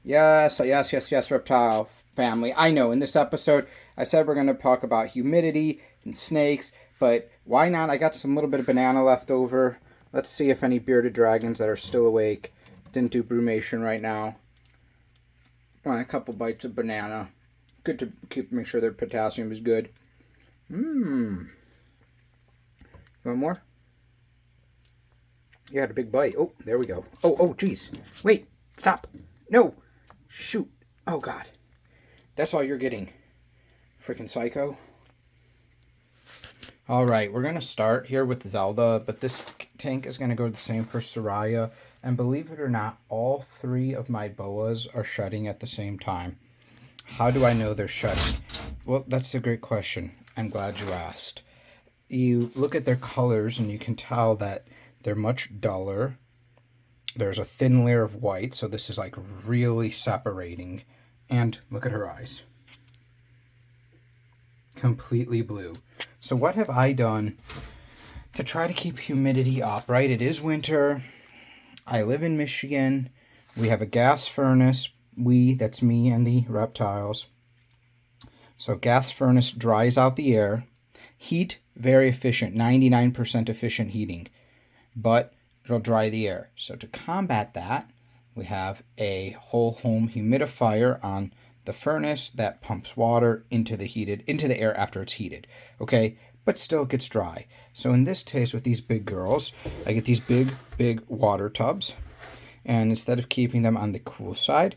Yes, yes, yes, yes, reptile family. I know in this episode I said we're going to talk about humidity and snakes, but why not? I got some little bit of banana left over. Let's see if any bearded dragons that are still awake didn't do brumation right now. A couple bites of banana. Good to make sure their potassium is good. Mmm. You want more? You had a big bite. Oh, there we go. Oh, geez. Wait, stop. No. Shoot. Oh, God. That's all you're getting. Freaking psycho. All right, we're going to start here with Zelda, but this tank is going to go the same for Soraya. And believe it or not, all three of my boas are shutting at the same time. How do I know they're shutting? Well, that's a great question. I'm glad you asked. You look at their colors and you can tell that they're much duller. There's a thin layer of white, so this is like really separating. And look at her eyes. Completely blue. So what have I done to try to keep humidity up, right? It is winter. I live in Michigan. We have a gas furnace. That's me and the reptiles. So gas furnace dries out the air. Heat, very efficient, 99% efficient heating. But it'll dry the air. So to combat that, we have a whole home humidifier on the furnace that pumps water into the air after it's heated. Okay, but still gets dry. So in this case with these big girls, I get these big water tubs, and instead of keeping them on the cool side,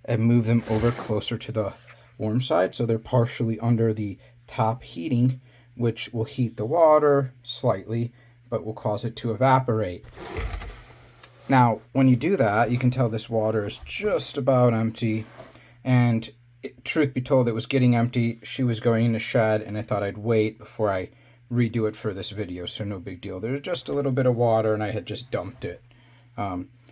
I move them over closer to the warm side, so they're partially under the top heating, which will heat the water slightly, but will cause it to evaporate. Now, when you do that, you can tell this water is just about empty. And truth be told, it was getting empty. She was going in the shed, and I thought I'd wait before I redo it for this video, so no big deal. There's just a little bit of water, and I had just dumped it.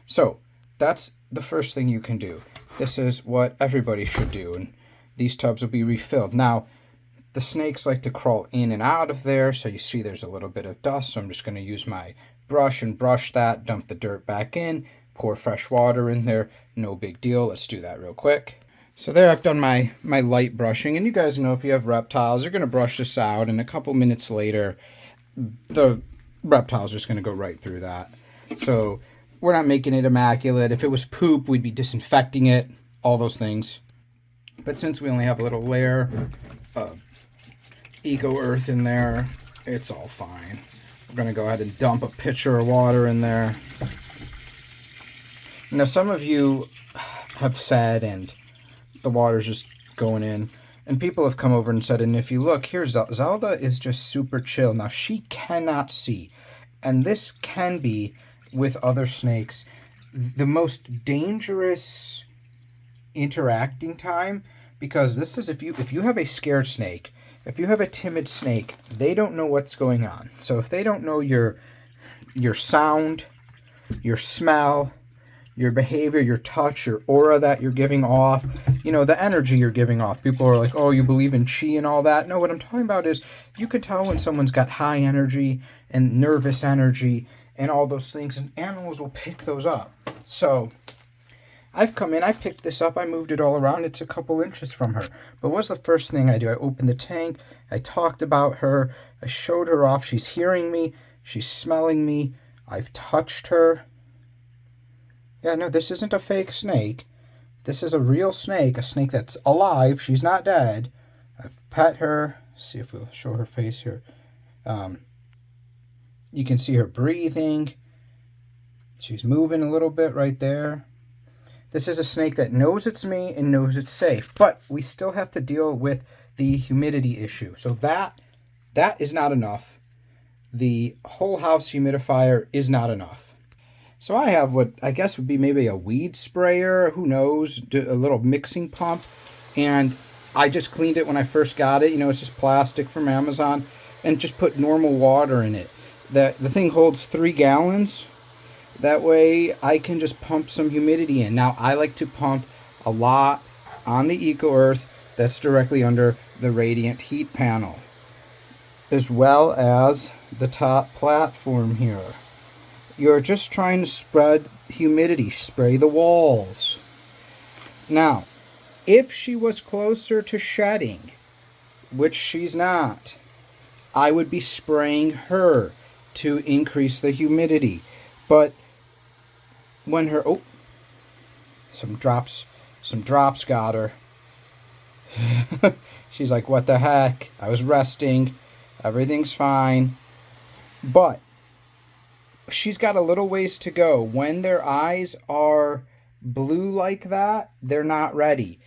So that's the first thing you can do. This is what everybody should do, and these tubs will be refilled. Now, the snakes like to crawl in and out of there, so you see there's a little bit of dust, so I'm just going to use my brush and brush that, dump the dirt back in, pour fresh water in there, no big deal. Let's do that real quick. So there I've done my light brushing, and you guys know if you have reptiles, you're going to brush this out, and a couple minutes later, the reptile's just going to go right through that. So we're not making it immaculate. If it was poop, we'd be disinfecting it, all those things. But since we only have a little layer of eco earth in there, it's all fine. We're going to go ahead and dump a pitcher of water in there. Now, some of you have said, and the water's just going in, and people have come over and said, and if you look, here's Zelda is just super chill. Now, she cannot see, and this can be, with other snakes, the most dangerous interacting time, because this is if you have a scared snake, if you have a timid snake, they don't know what's going on. So if they don't know your sound, your smell, your behavior, your touch, your aura that you're giving off, the energy you're giving off. People are like, oh, you believe in chi and all that. No, what I'm talking about is you can tell when someone's got high energy and nervous energy and all those things, and animals will pick those up. So I've come in, I picked this up, I moved it all around. It's a couple inches from her. But what's the first thing I do? I opened the tank, I talked about her, I showed her off. She's hearing me, she's smelling me, I've touched her. Yeah, no, this isn't a fake snake. This is a real snake, a snake that's alive. She's not dead. I've pet her. Let's see if we'll show her face here. You can see her breathing. She's moving a little bit right there. This is a snake that knows it's me and knows it's safe, but we still have to deal with the humidity issue. So that is not enough. The whole house humidifier is not enough. So I have what I guess would be maybe a weed sprayer, who knows, a little mixing pump, and I just cleaned it when I first got it. It's just plastic from Amazon, and just put normal water in it. The thing holds 3 gallons. That way I can just pump some humidity in. Now, I like to pump a lot on the Eco Earth that's directly under the radiant heat panel, as well as the top platform here. You're just trying to spread humidity, spray the walls. Now, if she was closer to shedding, which she's not, I would be spraying her to increase the humidity. But when her, oh, some drops got her. She's like, what the heck? I was resting. Everything's fine. But she's got a little ways to go. When their eyes are blue like that, they're not ready.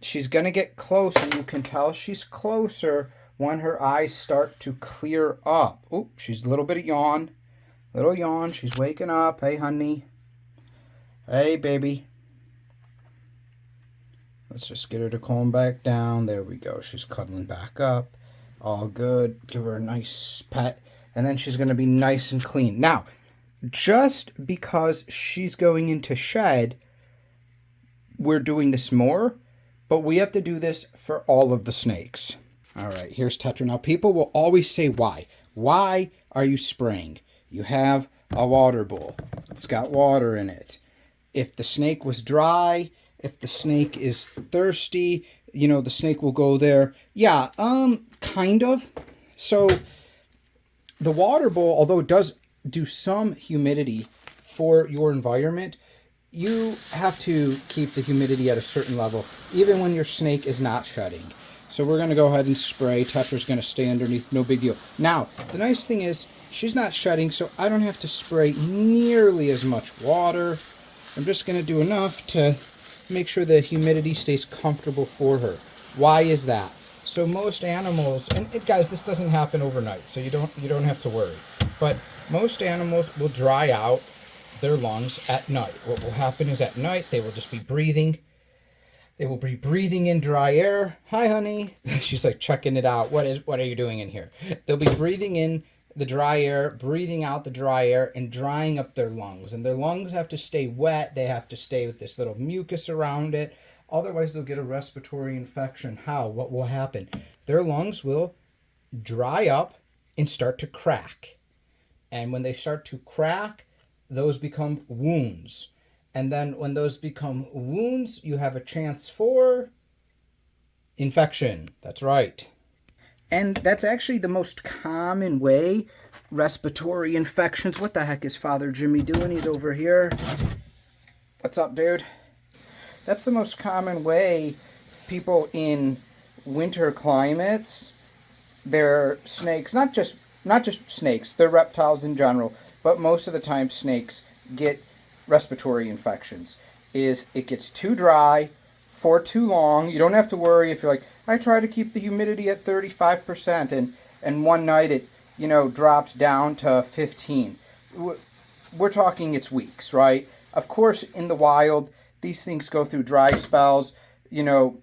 She's going to get close, and you can tell she's closer when her eyes start to clear up. Oh, she's a little bit of yawn. Little yawn. She's waking up. Hey, honey. Hey, baby. Let's just get her to calm back down. There we go. She's cuddling back up. All good. Give her a nice pet. And then she's going to be nice and clean. Now, just because she's going into shed, we're doing this more. But we have to do this for all of the snakes. All right, here's Tetra. Now, people will always say, why? Why are you spraying? You have a water bowl. It's got water in it. If the snake was dry, if the snake is thirsty, you know, the snake will go there. Yeah, kind of. So the water bowl, although it does do some humidity for your environment, you have to keep the humidity at a certain level, even when your snake is not shedding. So we're going to go ahead and spray. Tetra's going to stay underneath, no big deal. Now, the nice thing is, she's not shedding, so I don't have to spray nearly as much water. I'm just going to do enough to make sure the humidity stays comfortable for her. Why is that? So most animals, and guys, this doesn't happen overnight, so you don't have to worry. But most animals will dry out their lungs at night. What will happen is at night they will just be breathing. They will be breathing in dry air. Hi, honey. She's like checking it out. What are you doing in here? They'll be breathing in the dry air, breathing out the dry air, and drying up their lungs. And their lungs have to stay wet. They have to stay with this little mucus around it. Otherwise, they'll get a respiratory infection. How? What will happen? Their lungs will dry up and start to crack. And when they start to crack, those become wounds. And then when those become wounds, you have a chance for infection. That's right. And that's actually the most common way respiratory infections. What the heck is Father Jimmy doing? He's over here. What's up, dude? That's the most common way people in winter climates, their snakes, not just snakes, they're reptiles in general, but most of the time snakes get respiratory infections. Is it gets too dry for too long. You don't have to worry if you're like, I try to keep the humidity at 35% and one night it, you know, drops down to 15. We're talking it's weeks, right? Of course, in the wild, these things go through dry spells, you know,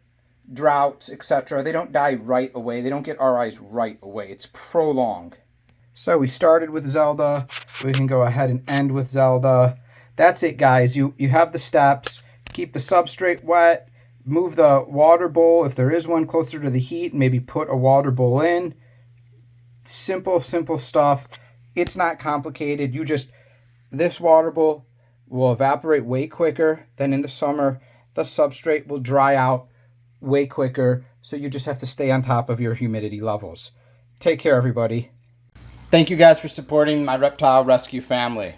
droughts, etc. They don't die right away. They don't get RIs right away. It's prolonged. So we started with Zelda. We can go ahead and end with Zelda. That's it, guys. You have the steps. Keep the substrate wet. Move the water bowl, if there is one, closer to the heat. Maybe put a water bowl in. Simple stuff. It's not complicated. This water bowl will evaporate way quicker than in the summer. The substrate will dry out way quicker. So you just have to stay on top of your humidity levels. Take care, everybody. Thank you guys for supporting my reptile rescue family.